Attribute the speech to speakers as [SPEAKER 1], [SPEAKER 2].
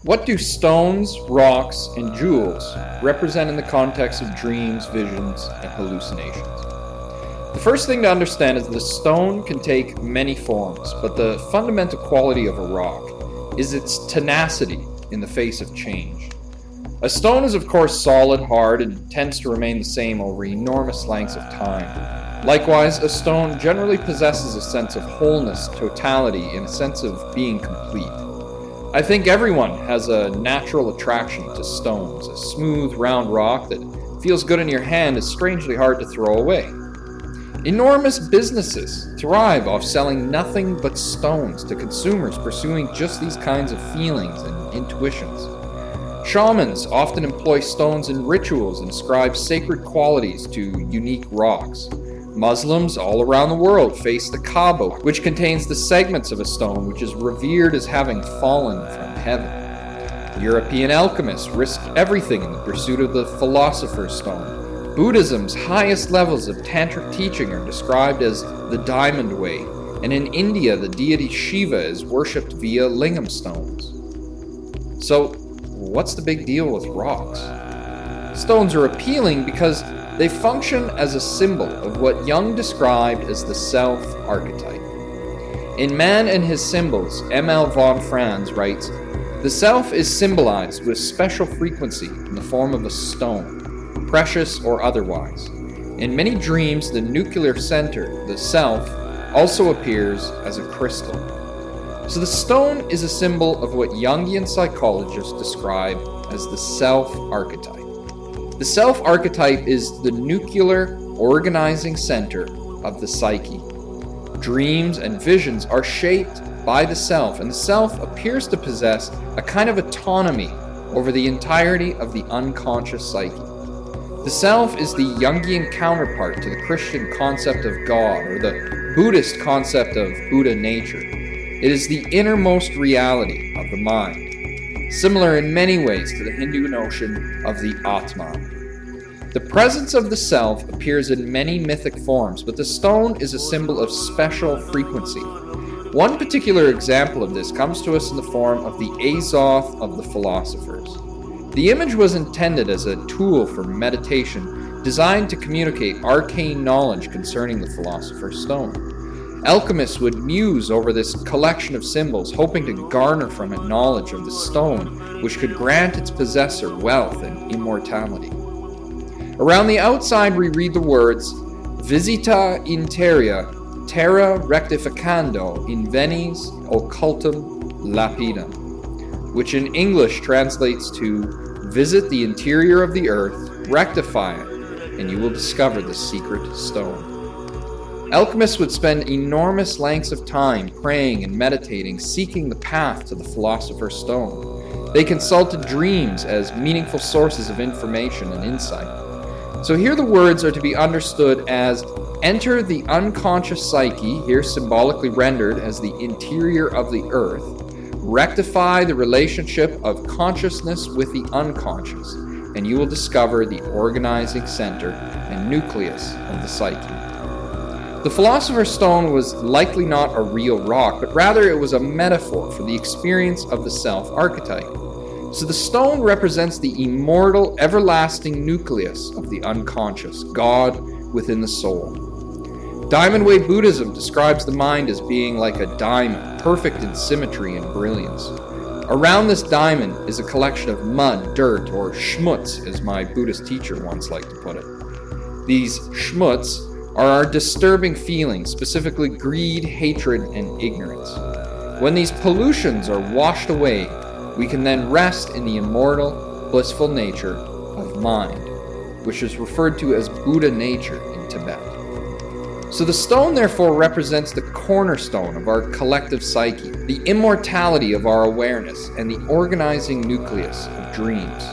[SPEAKER 1] What do stones, rocks, and jewels represent in the context of dreams, visions, and hallucinations? The first thing to understand is that a stone can take many forms, but the fundamental quality of a rock is its tenacity in the face of change. A stone is of course solid, hard, and tends to remain the same over enormous lengths of time. Likewise, a stone generally possesses a sense of wholeness, totality, and a sense of being complete. I think everyone has a natural attraction to stones. A smooth, round rock that feels good in your hand is strangely hard to throw away. Enormous businesses thrive off selling nothing but stones to consumers pursuing just these kinds of feelings and intuitions. Shamans often employ stones in rituals and ascribe sacred qualities to unique rocks. Muslims all around the world face the Kaaba, which contains the segments of a stone which is revered as having fallen from heaven. European alchemists risked everything in the pursuit of the Philosopher's stone. Buddhism's highest levels of tantric teaching are described as the diamond way, and in India the deity Shiva is worshipped via lingam stones. So, what's the big deal with rocks? Stones are appealing because they function as a symbol of what Jung described as the self archetype. In Man and His Symbols, M.L. von Franz writes, "The self is symbolized with special frequency in the form of a stone, precious or otherwise. In many dreams, the nuclear center, the self, also appears as a crystal." So the stone is a symbol of what Jungian psychologists describe as the self archetype. The self archetype is the nuclear organizing center of the psyche. Dreams and visions are shaped by the self, and the self appears to possess a kind of autonomy over the entirety of the unconscious psyche. The self is the Jungian counterpart to the Christian concept of God or the Buddhist concept of Buddha nature. It is the innermost reality of the mind, similar in many ways to the Hindu notion of the Atman. The presence of the self appears in many mythic forms, but the stone is a symbol of special frequency. One particular example of this comes to us in the form of the Azoth of the Philosophers. The image was intended as a tool for meditation, designed to communicate arcane knowledge concerning the Philosopher's Stone. Alchemists would muse over this collection of symbols, hoping to garner from it knowledge of the stone, which could grant its possessor wealth and immortality. Around the outside we read the words, "Visita interia, terra rectificando invenis occultum lapidem," which in English translates to, "Visit the interior of the earth, rectify it, and you will discover the secret stone." Alchemists would spend enormous lengths of time praying and meditating, seeking the path to the Philosopher's Stone. They consulted dreams as meaningful sources of information and insight. So here the words are to be understood as, enter the unconscious psyche, here symbolically rendered as the interior of the earth, rectify the relationship of consciousness with the unconscious, and you will discover the organizing center and nucleus of the psyche. The Philosopher's Stone was likely not a real rock, but rather it was a metaphor for the experience of the self archetype. So the stone represents the immortal, everlasting nucleus of the unconscious, God within the soul. Diamond Way Buddhism describes the mind as being like a diamond, perfect in symmetry and brilliance. Around this diamond is a collection of mud, dirt, or schmutz, as my Buddhist teacher once liked to put it. These schmutz are our disturbing feelings, specifically greed, hatred, and ignorance. When these pollutions are washed away, we can then rest in the immortal, blissful nature of mind, which is referred to as Buddha nature in Tibet. So the stone therefore represents the cornerstone of our collective psyche, the immortality of our awareness, and the organizing nucleus of dreams.